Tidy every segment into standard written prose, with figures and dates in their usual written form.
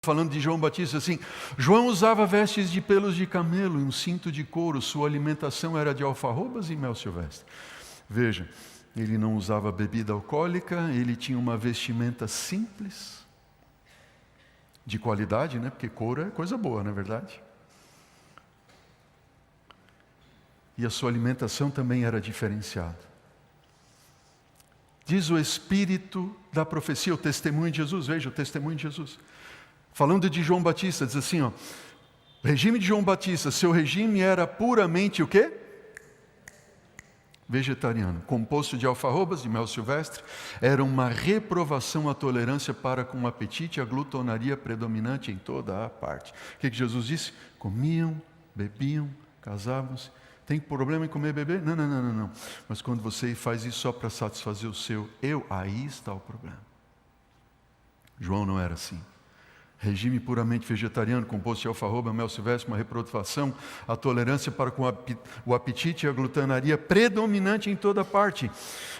falando de João Batista assim: João usava vestes de pelos de camelo e um cinto de couro, sua alimentação era de alfarrobas e mel silvestre. Veja, ele não usava bebida alcoólica, ele tinha uma vestimenta simples, de qualidade, né? Porque couro é coisa boa, não é verdade? E a sua alimentação também era diferenciada. Diz o Espírito da profecia, o testemunho de Jesus, veja o testemunho de Jesus. Falando de João Batista, diz assim, o regime de João Batista, seu regime era puramente o quê? Vegetariano, composto de alfarrobas, de mel silvestre, era uma reprovação à tolerância para com o apetite e a glutonaria predominante em toda a parte. O que Jesus disse? Comiam, bebiam, casavam-se. Tem problema em comer e beber? Não. Mas quando você faz isso só para satisfazer o seu eu, aí está o problema. João não era assim. Regime puramente vegetariano, composto de alfarroba, mel silvestre, uma reprovação, a tolerância para com o apetite e a glutonaria predominante em toda parte.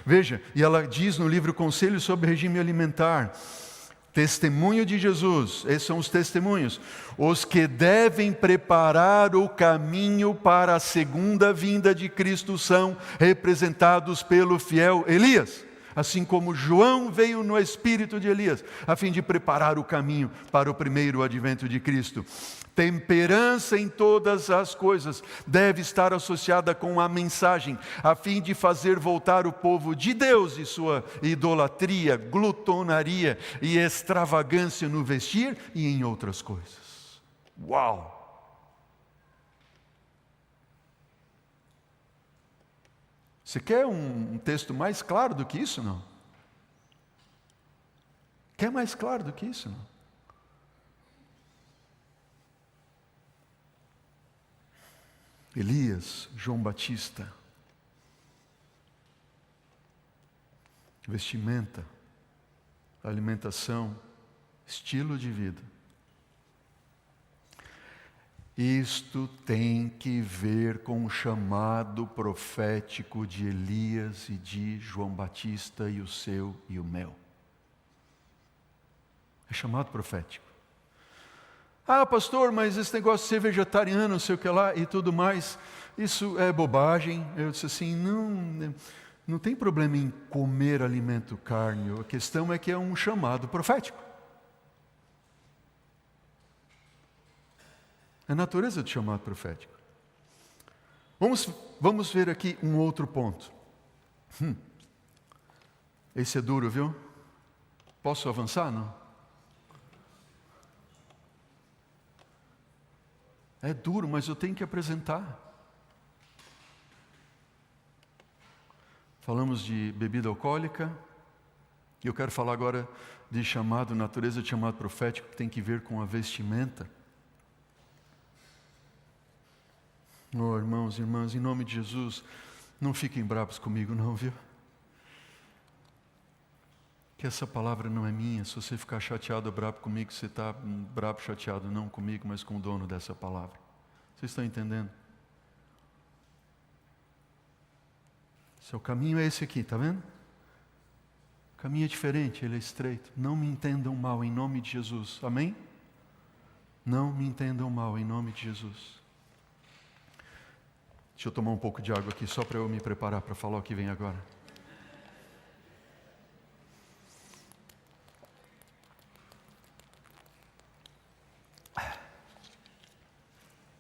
Veja, e ela diz no livro Conselho sobre Regime Alimentar, testemunho de Jesus, esses são os testemunhos, os que devem preparar o caminho para a segunda vinda de Cristo são representados pelo fiel Elias. Assim como João veio no espírito de Elias, a fim de preparar o caminho para o primeiro advento de Cristo. Temperança em todas as coisas deve estar associada com a mensagem, a fim de fazer voltar o povo de Deus de sua idolatria, glutonaria e extravagância no vestir e em outras coisas. Uau! Você quer um texto mais claro do que isso, não? Quer mais claro do que isso, não? Elias, João Batista, vestimenta, alimentação, estilo de vida. Isto tem que ver com o chamado profético de Elias e de João Batista e o seu e o meu. É chamado profético. Ah, pastor, mas esse negócio de ser vegetariano, não sei o que lá e tudo mais, isso é bobagem. Eu disse assim, não tem problema em comer alimento carne, a questão é que é um chamado profético. É a natureza do chamado profético. Vamos ver aqui um outro ponto. Esse é duro, viu? Posso avançar, não? É duro, mas eu tenho que apresentar. Falamos de bebida alcoólica, e eu quero falar agora de natureza de chamado profético, que tem que ver com a vestimenta. Oh, irmãos e irmãs, em nome de Jesus, não fiquem bravos comigo não, viu? Que essa palavra não é minha. Se você ficar chateado ou bravo comigo, você está bravo, chateado não comigo, mas com o dono dessa palavra. Vocês estão entendendo? Seu caminho é esse aqui, está vendo? O caminho é diferente, ele é estreito. Não me entendam mal, em nome de Jesus. Amém? Não me entendam mal, em nome de Jesus. Deixa eu tomar um pouco de água aqui, só para eu me preparar para falar o que vem agora.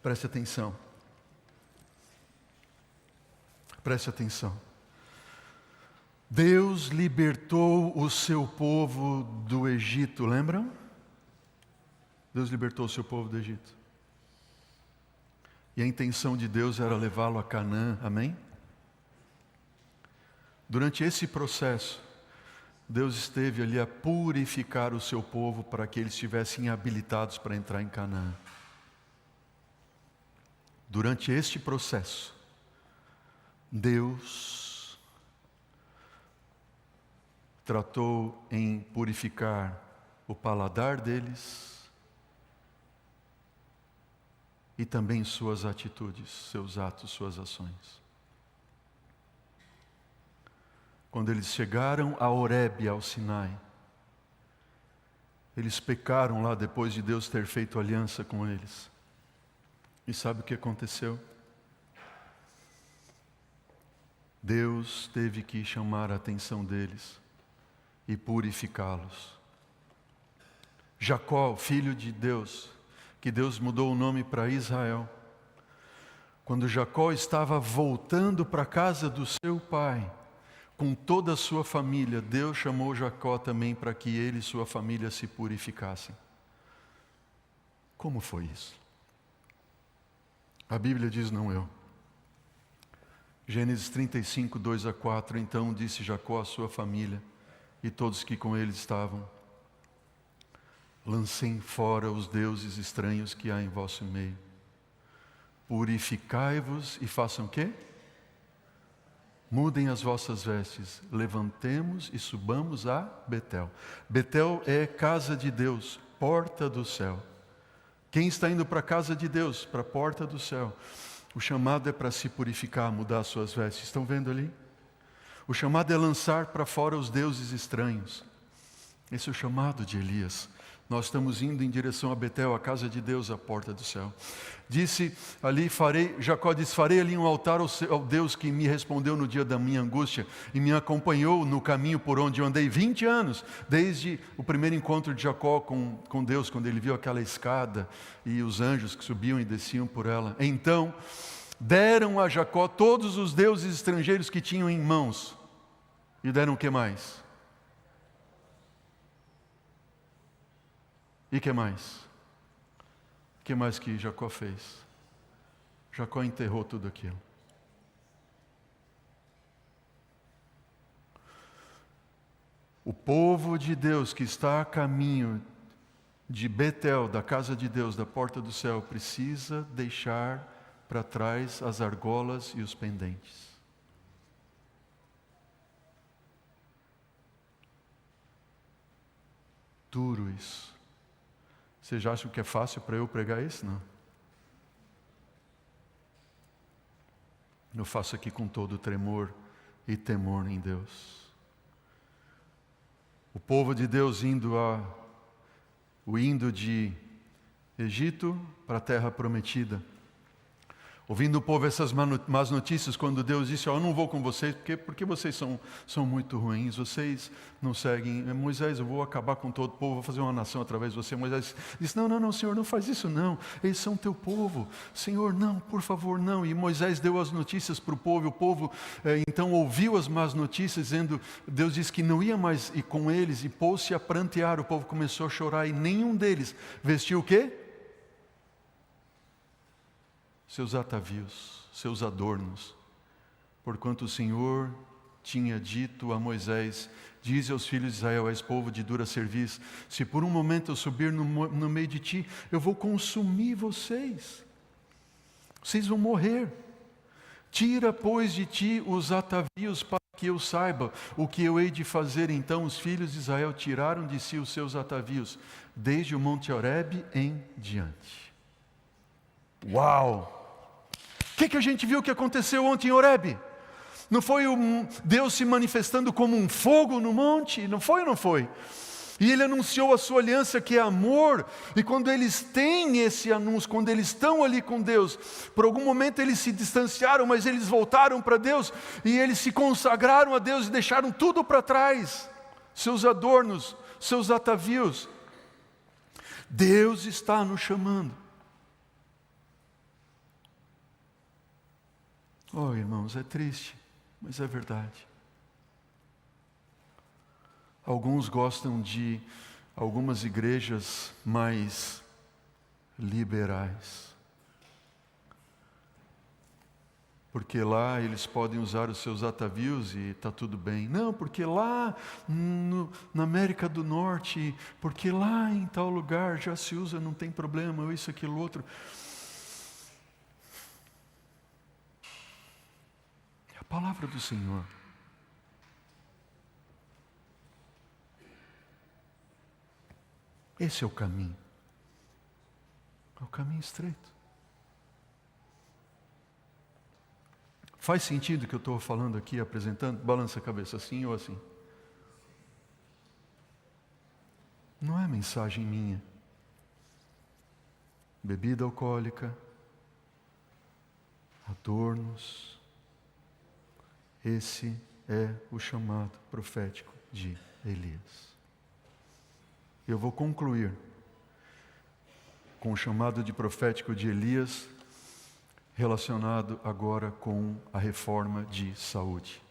Preste atenção. Preste atenção. Deus libertou o seu povo do Egito, lembram? Deus libertou o seu povo do Egito. E a intenção de Deus era levá-lo a Canaã, amém? Durante esse processo, Deus esteve ali a purificar o seu povo para que eles estivessem habilitados para entrar em Canaã. Durante este processo, Deus tratou em purificar o paladar deles e também suas atitudes, seus atos, suas ações. Quando eles chegaram a Horebe, ao Sinai, Eles pecaram lá depois de Deus ter feito aliança com eles. E sabe o que aconteceu? Deus teve que chamar a atenção deles e purificá-los. Jacó, filho de Deus, que Deus mudou o nome para Israel. Quando Jacó estava voltando para a casa do seu pai, com toda a sua família, Deus chamou Jacó também para que ele e sua família se purificassem. Como foi isso? A Bíblia diz, não eu. Gênesis 35, 2-4, então disse Jacó à sua família e todos que com ele estavam: lancem fora os deuses estranhos que há em vosso meio. Purificai-vos e façam o quê? Mudem as vossas vestes, levantemos e subamos a Betel. Betel é casa de Deus, porta do céu. Quem está indo para a casa de Deus, para a porta do céu, o chamado é para se purificar, mudar as suas vestes. Estão vendo ali? O chamado é lançar para fora os deuses estranhos. Esse é o chamado de Elias. Nós estamos indo em direção a Betel, a casa de Deus, a porta do céu. Disse ali, Jacó disse, farei ali um altar ao Deus que me respondeu no dia da minha angústia e me acompanhou no caminho por onde eu andei 20 anos, desde o primeiro encontro de Jacó com Deus, quando ele viu aquela escada e os anjos que subiam e desciam por ela. Então, deram a Jacó todos os deuses estrangeiros que tinham em mãos. E deram o que mais? E o que mais? O que mais que Jacó fez? Jacó enterrou tudo aquilo. O povo de Deus que está a caminho de Betel, da casa de Deus, da porta do céu, precisa deixar para trás as argolas e os pendentes. Duro isso. Vocês acham que é fácil para eu pregar isso? Não. Eu faço aqui com todo tremor e temor em Deus. O povo de Deus indo de Egito para a terra prometida. Ouvindo o povo essas más notícias, quando Deus disse, eu não vou com vocês, porque vocês são muito ruins, vocês não seguem. Moisés, eu vou acabar com todo o povo, vou fazer uma nação através de você. Moisés disse, não, Senhor, não faz isso não, eles são teu povo. Senhor, não, por favor, não. E Moisés deu as notícias para o povo, e o povo então ouviu as más notícias, dizendo, Deus disse que não ia mais ir com eles, e pôs-se a prantear, o povo começou a chorar, e nenhum deles vestiu o quê? Seus atavios, seus adornos, porquanto o Senhor tinha dito a Moisés, dize aos filhos de Israel, és povo de dura cerviz, se por um momento eu subir no meio de ti, eu vou consumir vocês vão morrer. Tira, pois, de ti os atavios, para que eu saiba o que eu hei de fazer. Então os filhos de Israel tiraram de si os seus atavios, desde o monte Horebe em diante. Uau! O que a gente viu que aconteceu ontem em Horebe? Não foi Deus se manifestando como um fogo no monte? Não foi ou não foi? E Ele anunciou a sua aliança que é amor. E quando eles têm esse anúncio, quando eles estão ali com Deus, por algum momento eles se distanciaram, mas eles voltaram para Deus. E eles se consagraram a Deus e deixaram tudo para trás. Seus adornos, seus atavios. Deus está nos chamando. Oh, irmãos, é triste, mas é verdade. Alguns gostam de algumas igrejas mais liberais, porque lá eles podem usar os seus atavios e está tudo bem. Não, porque lá na América do Norte, porque lá em tal lugar já se usa, não tem problema, ou isso, aquilo, outro. A palavra do Senhor. Esse é o caminho. É o caminho estreito. Faz sentido o que eu estou falando aqui, apresentando? Balança a cabeça assim ou assim. não é mensagem minha. Bebida alcoólica, adornos. Esse é o chamado profético de Elias. Eu vou concluir com o chamado de profético de Elias, relacionado agora com a reforma de saúde.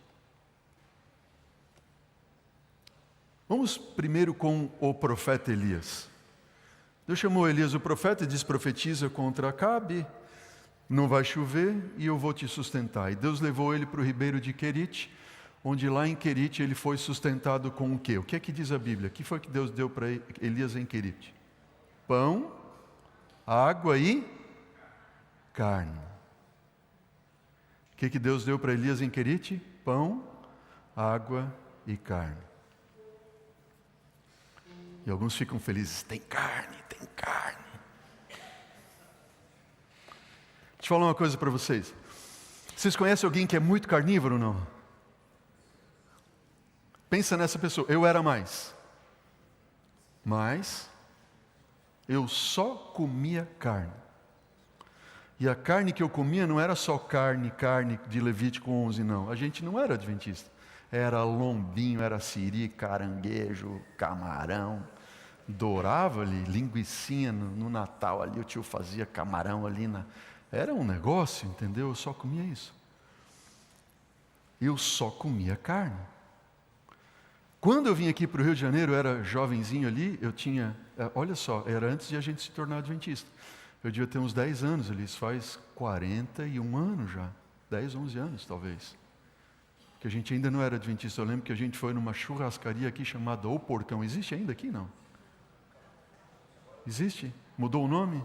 Vamos primeiro com o profeta Elias. Deus chamou Elias o profeta e diz: profetiza contra Acabe, não vai chover e eu vou te sustentar. E Deus levou ele para o ribeiro de Querite, onde lá em Querite ele foi sustentado com o quê? O que é que diz a Bíblia? O que foi que Deus deu para Elias em Querite? Pão, água e carne. O que Deus deu para Elias em Querite? Pão, água e carne. E alguns ficam felizes: tem carne, tem carne. Deixa eu falar uma coisa para vocês. Vocês conhecem alguém que é muito carnívoro ou não? Pensa nessa pessoa. Eu era mais. Mas eu só comia carne. E a carne que eu comia não era só carne de Levítico 11, não. A gente não era adventista. Era lombinho, era siri, caranguejo, camarão. Dourava ali, linguicinha no Natal ali, o tio fazia camarão ali Era um negócio, entendeu? Eu só comia isso. Eu só comia carne. Quando eu vim aqui para o Rio de Janeiro, eu era jovenzinho ali, eu tinha, olha só, era antes de a gente se tornar adventista. Eu devia ter uns 10 anos ali, isso faz 41 anos já, 10, 11 anos talvez. Que a gente ainda não era adventista. Eu lembro que a gente foi numa churrascaria aqui chamada O Porcão. Existe ainda aqui, não? Existe? Mudou o nome?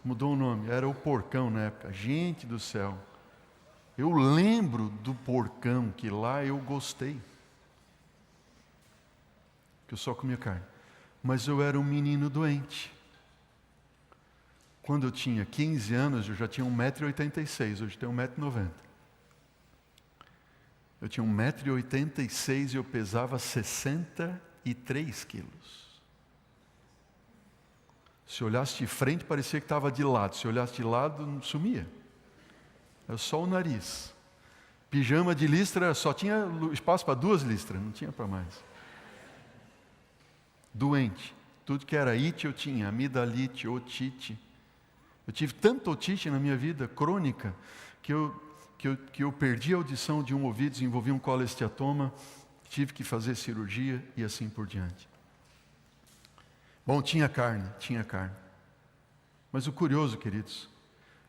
Mudou o nome, era O Porcão na época. Gente do céu. Eu lembro do Porcão, que lá eu gostei. Que eu só comia carne. Mas eu era um menino doente. Quando eu tinha 15 anos, eu já tinha 1,86 m, hoje tenho 1,90 m. Eu tinha 1,86 m e eu pesava 63 quilos. Se olhasse de frente, parecia que estava de lado. Se olhasse de lado, sumia. Era só o nariz. Pijama de listra, só tinha espaço para 2 listras, não tinha para mais. Doente. Tudo que era ite eu tinha, amidalite, otite. Eu tive tanta otite na minha vida, crônica, que eu perdi a audição de um ouvido, desenvolvi um colesteatoma, tive que fazer cirurgia e assim por diante. Bom, tinha carne. Mas o curioso, queridos,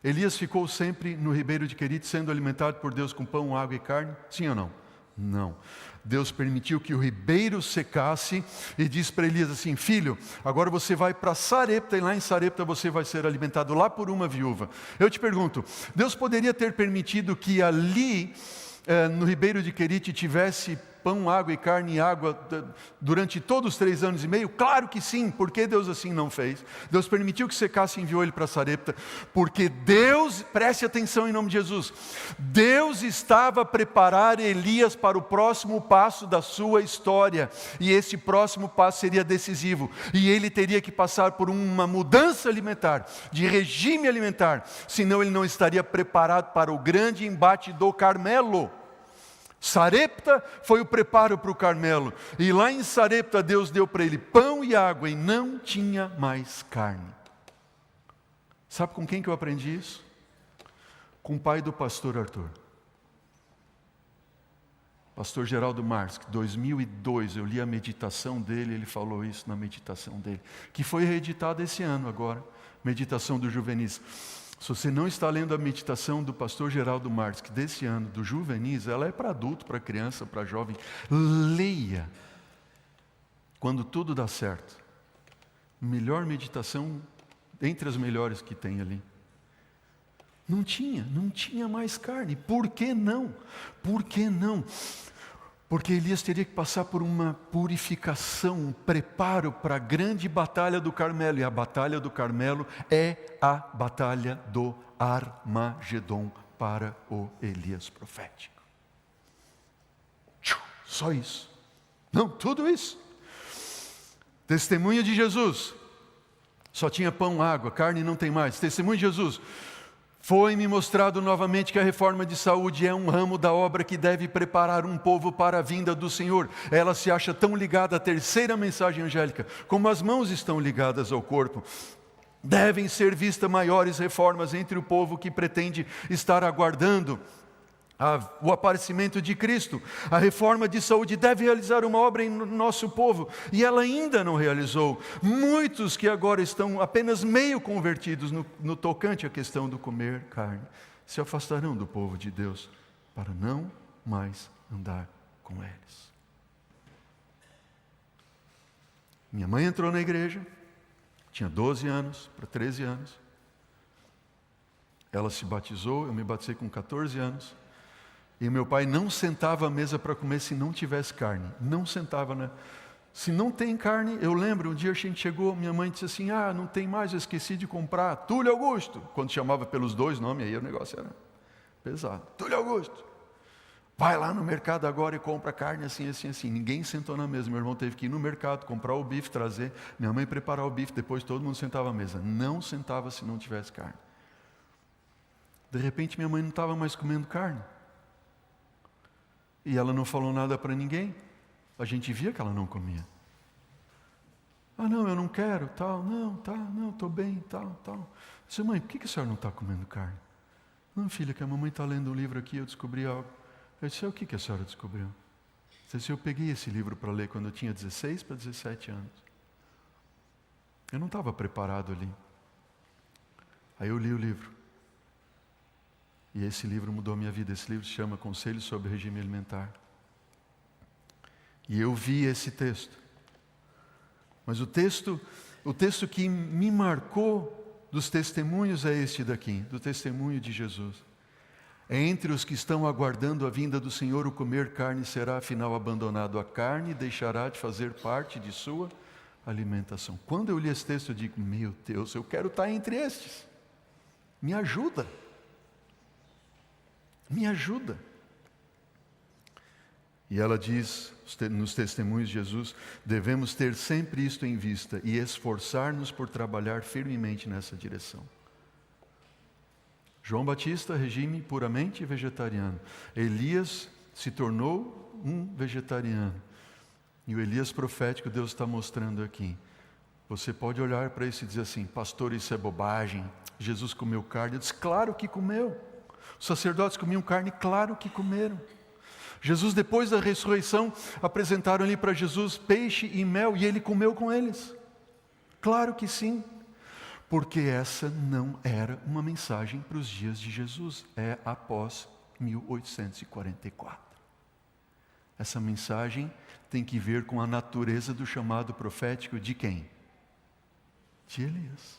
Elias ficou sempre no ribeiro de Querite sendo alimentado por Deus com pão, água e carne? Sim ou não? Não. Deus permitiu que o ribeiro secasse e disse para Elias assim: filho, agora você vai para Sarepta e lá em Sarepta você vai ser alimentado lá por uma viúva. Eu te pergunto, Deus poderia ter permitido que ali no ribeiro de Querite tivesse pão, água e carne e água durante todos os 3 anos e meio? Claro que sim. Por que Deus assim não fez? Deus permitiu que secasse e enviou ele para Sarepta, porque Deus, preste atenção em nome de Jesus, Deus estava a preparar Elias para o próximo passo da sua história, e esse próximo passo seria decisivo, e ele teria que passar por uma mudança alimentar, de regime alimentar, senão ele não estaria preparado para o grande embate do Carmelo. Sarepta foi o preparo para o Carmelo, e lá em Sarepta Deus deu para ele pão e água, e não tinha mais carne. Sabe com quem que eu aprendi isso? Com o pai do pastor Arthur. Pastor Geraldo Marques, 2002, eu li a meditação dele, ele falou isso na meditação dele, que foi reeditada esse ano agora, meditação do Juvenis. Se você não está lendo a meditação do pastor Geraldo Marques desse ano, do Juvenis, ela é para adulto, para criança, para jovem. Leia. Quando tudo dá certo. Melhor meditação, entre as melhores que tem ali. Não tinha mais carne. Por que não? Por que não? Porque Elias teria que passar por uma purificação, um preparo para a grande batalha do Carmelo. E a batalha do Carmelo é a batalha do Armagedon para o Elias profético. Só isso. Não, tudo isso. Testemunho de Jesus. Só tinha pão, água, carne não tem mais. Testemunho de Jesus. Foi-me mostrado novamente que a reforma de saúde é um ramo da obra que deve preparar um povo para a vinda do Senhor. Ela se acha tão ligada à terceira mensagem angélica, como as mãos estão ligadas ao corpo. Devem ser vistas maiores reformas entre o povo que pretende estar aguardando o aparecimento de Cristo. A reforma de saúde deve realizar uma obra em nosso povo, e ela ainda não realizou. Muitos que agora estão apenas meio convertidos no tocante à questão do comer carne, se afastarão do povo de Deus, para não mais andar com eles. Minha mãe entrou na igreja, tinha 12 anos para 13 anos. Ela se batizou, eu me batizei com 14 anos. E meu pai não sentava à mesa para comer se não tivesse carne. Não sentava, né? Se não tem carne, eu lembro, um dia a gente chegou, minha mãe disse assim, não tem mais, eu esqueci de comprar. Túlio Augusto. Quando chamava pelos dois nomes, aí o negócio era pesado. Túlio Augusto. Vai lá no mercado agora e compra carne assim, assim, assim. Ninguém sentou na mesa. Meu irmão teve que ir no mercado, comprar o bife, trazer. Minha mãe preparar o bife, depois todo mundo sentava à mesa. Não sentava se não tivesse carne. De repente minha mãe não estava mais comendo carne. E ela não falou nada para ninguém. A gente via que ela não comia. Não, eu não quero, tal. Não, estou bem, tal. Eu disse, mãe, por que a senhora não está comendo carne? Não, filha, que a mamãe está lendo um livro aqui, eu descobri algo. Eu disse, o que a senhora descobriu? Eu disse, eu peguei esse livro para ler quando eu tinha 16 para 17 anos. Eu não estava preparado ali. Aí eu li o livro. E esse livro mudou a minha vida. Esse livro se chama Conselhos sobre Regime Alimentar. E eu vi esse texto. Mas o texto que me marcou dos testemunhos é este daqui, do testemunho de Jesus. Entre os que estão aguardando a vinda do Senhor, o comer carne será afinal abandonado. A carne deixará de fazer parte de sua alimentação. Quando eu li esse texto, eu digo, meu Deus, eu quero estar entre estes. Me ajuda. Me ajuda. E ela diz, nos testemunhos de Jesus, devemos ter sempre isto em vista e esforçar-nos por trabalhar firmemente nessa direção. João Batista, regime puramente vegetariano. Elias se tornou um vegetariano. E o Elias profético, Deus está mostrando aqui. Você pode olhar para isso e dizer assim, pastor, isso é bobagem. Jesus comeu carne. Eu disse, claro que comeu. Os sacerdotes comiam carne, claro que comeram. Jesus, depois da ressurreição, apresentaram ali para Jesus peixe e mel, e ele comeu com eles. Claro que sim, porque essa não era uma mensagem para os dias de Jesus, é após 1844. Essa mensagem tem que ver com a natureza do chamado profético de quem? De Elias.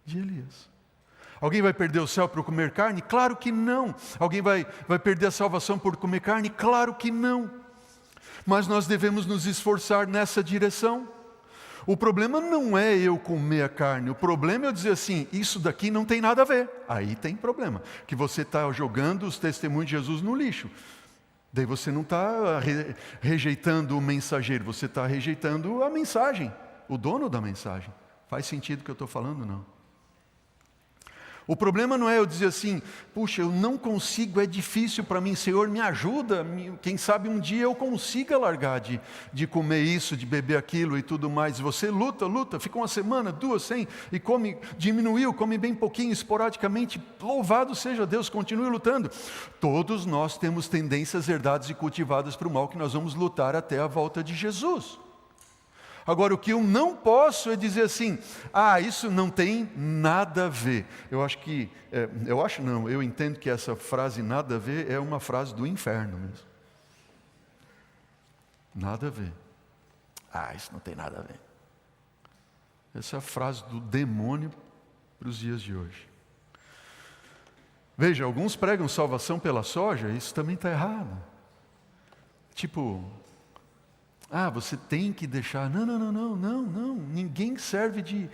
De Elias. Alguém vai perder o céu por comer carne? Claro que não. Alguém vai perder a salvação por comer carne? Claro que não. Mas nós devemos nos esforçar nessa direção. O problema não é eu comer a carne. O problema é eu dizer assim, isso daqui não tem nada a ver. Aí tem problema. Que você está jogando os testemunhos de Jesus no lixo. Daí você não está rejeitando o mensageiro, você está rejeitando a mensagem, o dono da mensagem. Faz sentido o que eu estou falando, não? O problema não é eu dizer assim, puxa, eu não consigo, é difícil para mim, Senhor, me ajuda, quem sabe um dia eu consiga largar de comer isso, de beber aquilo e tudo mais. Você luta, fica uma semana, duas, sem, e come bem pouquinho, esporadicamente, louvado seja Deus, continue lutando. Todos nós temos tendências herdadas e cultivadas para o mal que nós vamos lutar até a volta de Jesus. Agora, o que eu não posso é dizer assim, isso não tem nada a ver. Eu entendo que essa frase nada a ver é uma frase do inferno mesmo. Nada a ver. Isso não tem nada a ver. Essa é a frase do demônio para os dias de hoje. Veja, alguns pregam salvação pela soja, isso também está errado. Você tem que deixar. Não. Ninguém serve de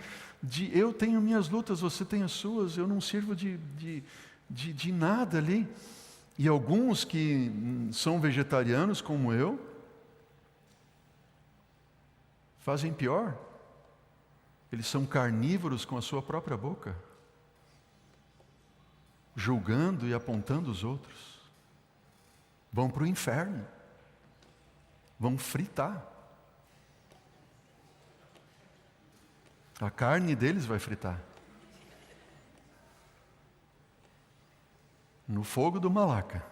eu tenho minhas lutas, você tem as suas. Eu não sirvo de nada ali. E alguns que são vegetarianos como eu, Fazem pior. Eles são carnívoros com a sua própria boca, julgando e apontando os outros. Vão para o inferno. Vão fritar. A carne deles vai fritar. No fogo do Malaca.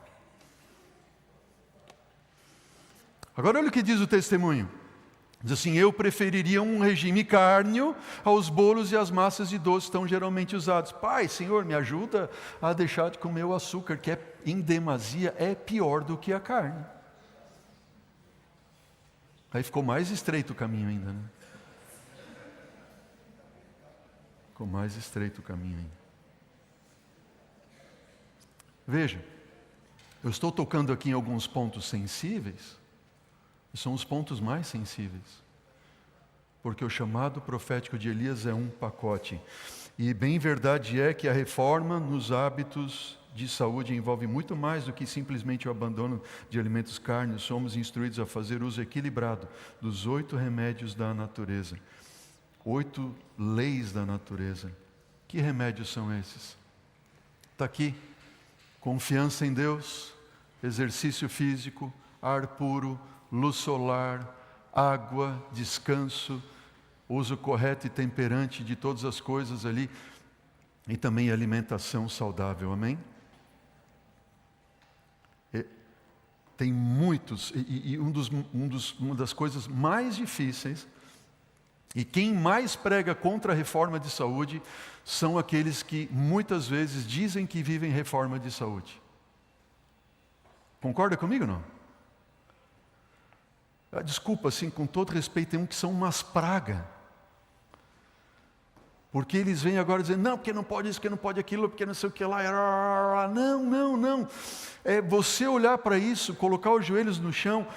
Agora olha o que diz o testemunho. Diz assim: eu preferiria um regime cárneo aos bolos e às massas de doce tão geralmente usados. Pai, Senhor, me ajuda a deixar de comer o açúcar, que em demasia é pior do que a carne. Aí ficou mais estreito o caminho ainda, né? Ficou mais estreito o caminho ainda. Veja, eu estou tocando aqui em alguns pontos sensíveis, e são os pontos mais sensíveis, porque o chamado profético de Elias é um pacote. E bem verdade é que a reforma nos hábitos de saúde envolve muito mais do que simplesmente o abandono de alimentos cárneos. Somos instruídos a fazer uso equilibrado dos 8 remédios da natureza. 8 leis da natureza. Que remédios são esses? Está aqui. Confiança em Deus, exercício físico, ar puro, luz solar, água, descanso, uso correto e temperante de todas as coisas ali, e também alimentação saudável, amém? Tem muitos, e uma das coisas mais difíceis, e quem mais prega contra a reforma de saúde, são aqueles que muitas vezes dizem que vivem reforma de saúde. Concorda comigo ou não? Desculpa, assim, com todo respeito, tem um que são umas pragas. Porque eles vêm agora dizendo, não, porque não pode isso, porque não pode aquilo, porque não sei o que lá. Não. É você olhar para isso, colocar os joelhos no chão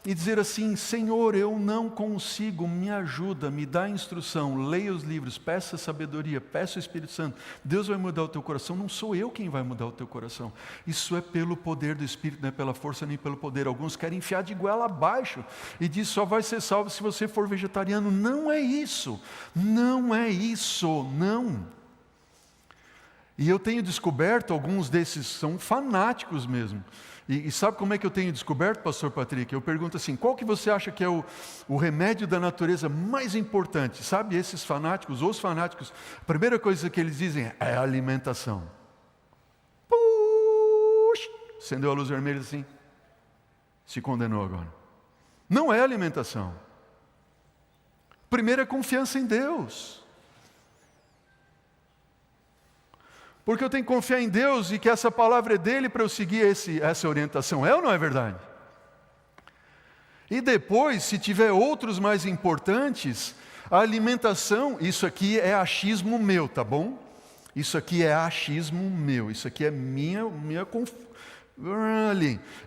e dizer assim: Senhor, eu não consigo, me ajuda, me dá instrução, leia os livros, peça sabedoria, peça o Espírito Santo. Deus vai mudar o teu coração, não sou eu quem vai mudar o teu coração. Isso é pelo poder do Espírito, não é pela força nem pelo poder. Alguns querem enfiar de goela abaixo e diz, só vai ser salvo se você for vegetariano. Não é isso, não. E eu tenho descoberto, alguns desses são fanáticos mesmo. E sabe como é que eu tenho descoberto, pastor Patrick? Eu pergunto assim, qual que você acha que é o remédio da natureza mais importante? Sabe, esses fanáticos, os fanáticos, a primeira coisa que eles dizem é a alimentação. Puxa, acendeu a luz vermelha assim, se condenou agora. Não é alimentação. Primeiro é confiança em Deus. Porque eu tenho que confiar em Deus e que essa palavra é dele para eu seguir essa orientação. É ou não é verdade? E depois, se tiver outros mais importantes, a alimentação, isso aqui é achismo meu, tá bom? Isso aqui é achismo meu, isso aqui é minha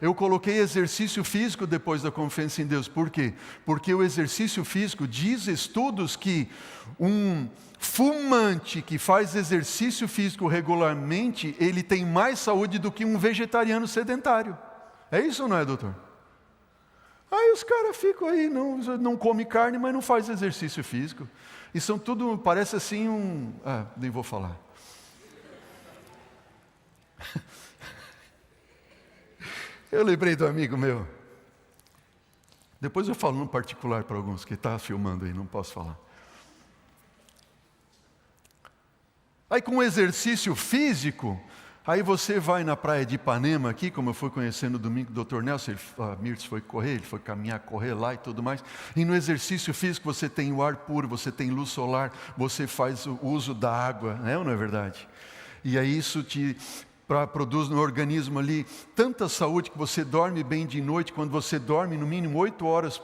eu coloquei exercício físico depois da confiança em Deus. Por quê? Porque o exercício físico, diz estudos que um fumante que faz exercício físico regularmente, ele tem mais saúde do que um vegetariano sedentário. É isso ou não é, doutor? Aí os caras ficam aí, não come carne, mas não faz exercício físico. E são tudo, parece assim nem vou falar. Eu lembrei do amigo meu. Depois eu falo no particular para alguns que está filmando aí, não posso falar. Aí com o exercício físico, aí você vai na praia de Ipanema aqui, como eu fui conhecendo no domingo do Dr. Nelson, a Mirtz foi correr, ele foi caminhar, correr lá e tudo mais. E no exercício físico você tem o ar puro, você tem luz solar, você faz o uso da água, né, ou não é verdade? E aí isso produz no organismo ali tanta saúde que você dorme bem de noite. Quando você dorme no mínimo 8 horas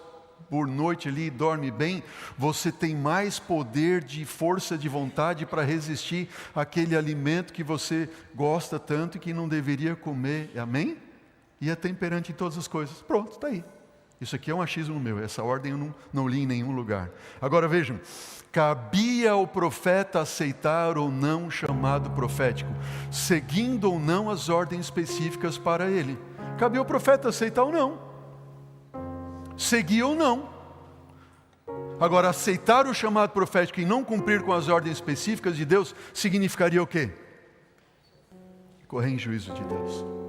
por noite ali e dorme bem, você tem mais poder de força de vontade para resistir àquele alimento que você gosta tanto e que não deveria comer, amém? E é temperante em todas as coisas. Pronto, está aí. Isso aqui é um achismo meu, essa ordem eu não li em nenhum lugar. Agora vejam, cabia ao profeta aceitar ou não o chamado profético, seguindo ou não as ordens específicas para ele. Cabia ao profeta aceitar ou não, seguir ou não. Agora, aceitar o chamado profético e não cumprir com as ordens específicas de Deus significaria o quê? Correr em juízo de Deus.